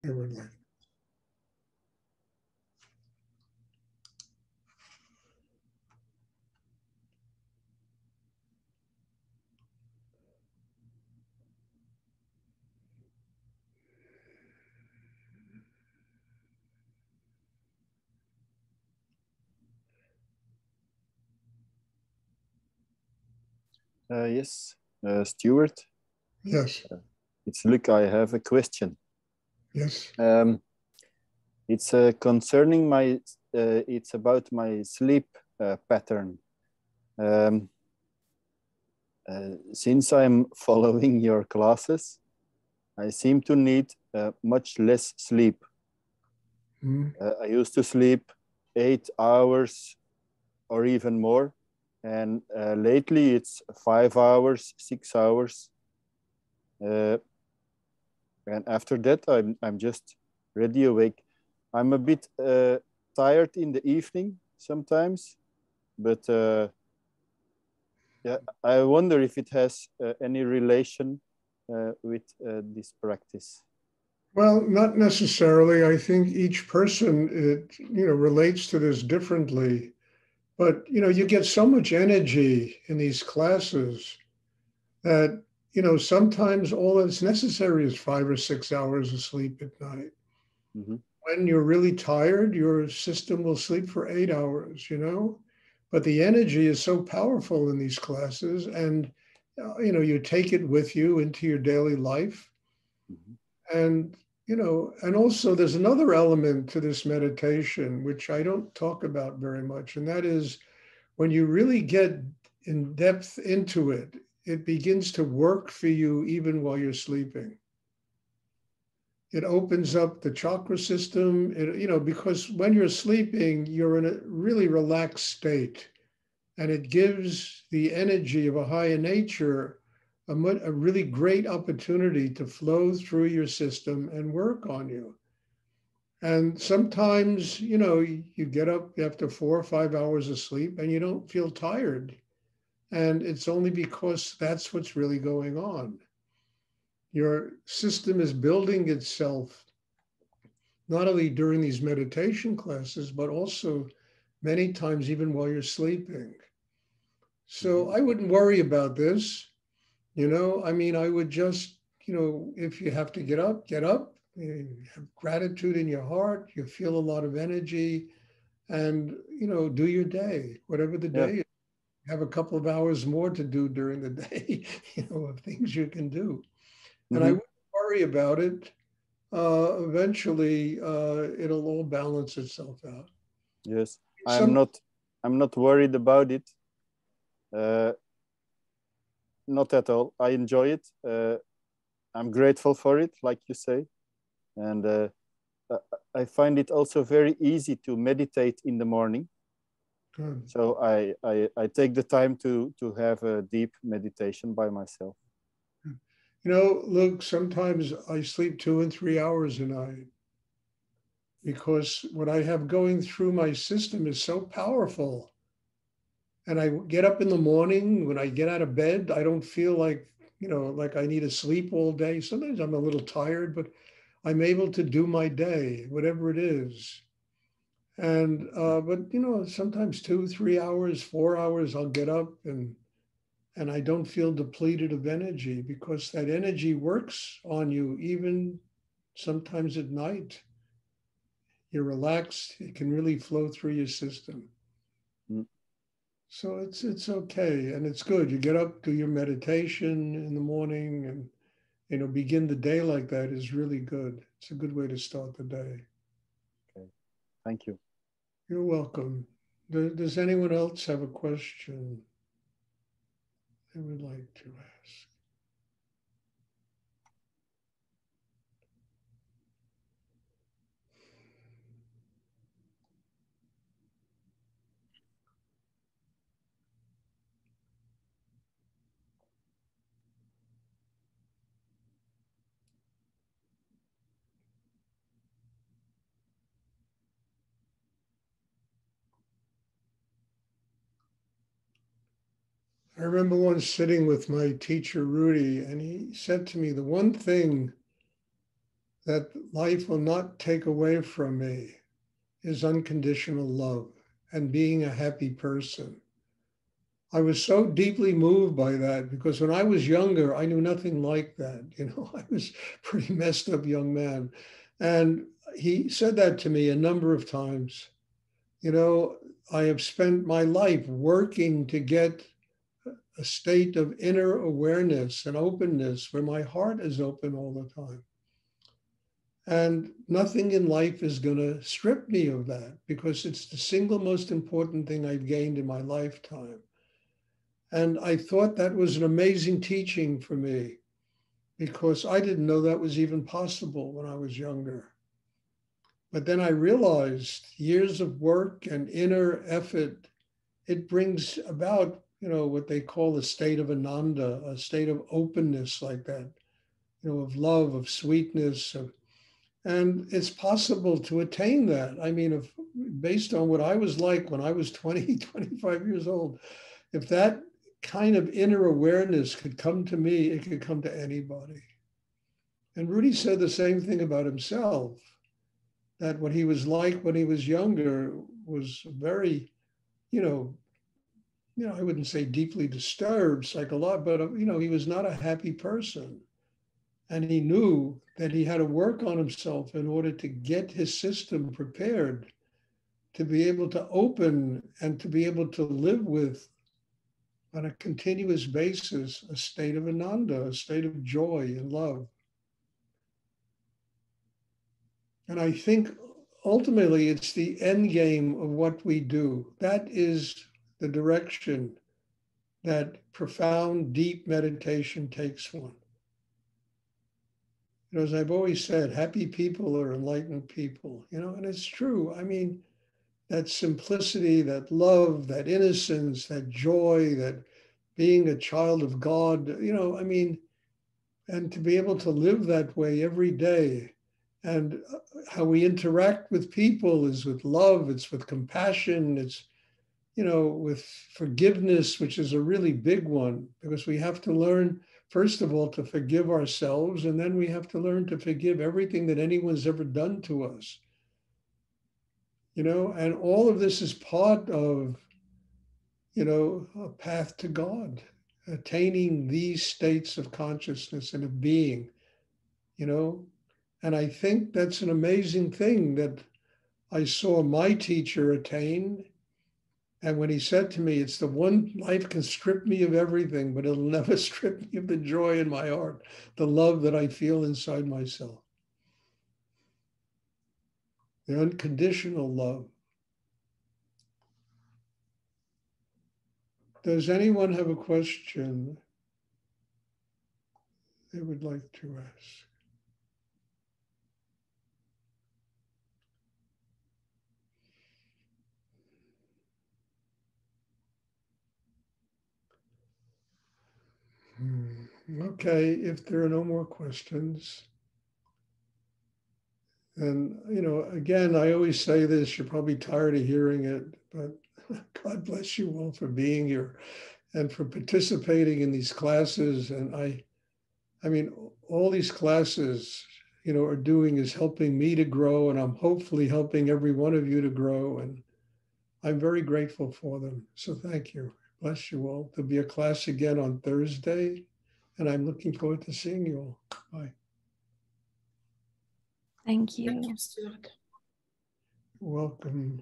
I would like. Yes, Stuart, Yes, it's Luc. I have a question. yes. Um, it's concerning my. It's about my sleep pattern. Um, since I'm following your classes, I seem to need much less sleep. Mm. I used to sleep 8 hours or even more, and lately it's 5 hours, 6 hours. Uh, and after that I'm just ready awake. I'm a bit tired in the evening sometimes, but yeah, I wonder if it has any relation with this practice. Well, not necessarily. I think each person, it, relates to this differently. But, you get so much energy in these classes that, sometimes all that's necessary is 5 or 6 hours of sleep at night. Mm-hmm. When you're really tired, your system will sleep for 8 hours. But the energy is so powerful in these classes, and you take it with you into your daily life. Mm-hmm. And and also there's another element to this meditation which I don't talk about very much, and that is when you really get in depth into it, it begins to work for you even while you're sleeping. It opens up the chakra system, because when you're sleeping, you're in a really relaxed state, and it gives the energy of a higher nature a really great opportunity to flow through your system and work on you. And sometimes, you get up after 4 or 5 hours of sleep and you don't feel tired. And it's only because that's what's really going on. Your system is building itself not only during these meditation classes, but also many times even while you're sleeping. Mm-hmm. So I wouldn't worry about this. I mean, I would just, if you have to get up, get up. You have gratitude in your heart. You feel a lot of energy, and do your day, whatever the Yeah. day is. Have a couple of hours more to do during the day, of things you can do. And I Mm-hmm. wouldn't worry about it. Eventually, it'll all balance itself out. Yes. I'm Some, not. I'm not worried about it. Uh, Not at all. I enjoy it. I'm grateful for it, like you say, and I find it also very easy to meditate in the morning. uh, So I take the time to have a deep meditation by myself. look, sometimes I sleep 2 and 3 hours a night because what I have going through my system is so powerful. And I get up in the morning, when I get out of bed, I don't feel like I need to sleep all day. Sometimes I'm a little tired, but I'm able to do my day, whatever it is. And but sometimes 2, 3 hours, 4 hours, I'll get up and I don't feel depleted of energy because that energy works on you even sometimes at night. You're relaxed, it can really flow through your system. Mm. So it's okay and it's good. You get up, do your meditation in the morning, and begin the day like that is really good. It's a good way to start the day. Okay, thank you. You're welcome. Does anyone else have a question they would like to ask? I remember once sitting with my teacher, Rudy, and he said to me, the one thing that life will not take away from me is unconditional love and being a happy person. I was so deeply moved by that because when I was younger, I knew nothing like that. I was a pretty messed up young man. And he said that to me a number of times. I have spent my life working to get a state of inner awareness and openness where my heart is open all the time. And nothing in life is going to strip me of that because it's the single most important thing I've gained in my lifetime. And I thought that was an amazing teaching for me because I didn't know that was even possible when I was younger. But then I realized years of work and inner effort, it brings about, what they call a state of ananda, a state of openness like that, of love, of sweetness, and it's possible to attain that. I mean, based on what I was like when I was 20, 25 years old, if that kind of inner awareness could come to me, it could come to anybody. And Rudy said the same thing about himself, that what he was like when he was younger was very, I wouldn't say deeply disturbed psychologically, but he was not a happy person. And he knew that he had to work on himself in order to get his system prepared to be able to open and to be able to live with, on a continuous basis, a state of ananda, a state of joy and love. And I think ultimately it's the end game of what we do. That is the direction that profound, deep meditation takes one. As I've always said, happy people are enlightened people, and it's true. I mean, that simplicity, that love, that innocence, that joy, that being a child of God, I mean, and to be able to live that way every day. And how we interact with people is with love, it's with compassion, it's, with forgiveness, which is a really big one, because we have to learn, first of all, to forgive ourselves, and then we have to learn to forgive everything that anyone's ever done to us. And all of this is part of, a path to God, attaining these states of consciousness and of being, and I think that's an amazing thing that I saw my teacher attain. And when he said to me, it's the one life can strip me of everything, but it'll never strip me of the joy in my heart, the love that I feel inside myself, the unconditional love. Does anyone have a question they would like to ask? Okay, if there are no more questions, then, again, I always say this, you're probably tired of hearing it, but God bless you all for being here and for participating in these classes. And I mean, all these classes, are doing is helping me to grow, and I'm hopefully helping every one of you to grow. And I'm very grateful for them. So thank you. Bless you all. There'll be a class again on Thursday, and I'm looking forward to seeing you all. Bye. Thank you. Thank you, Stuart. Welcome.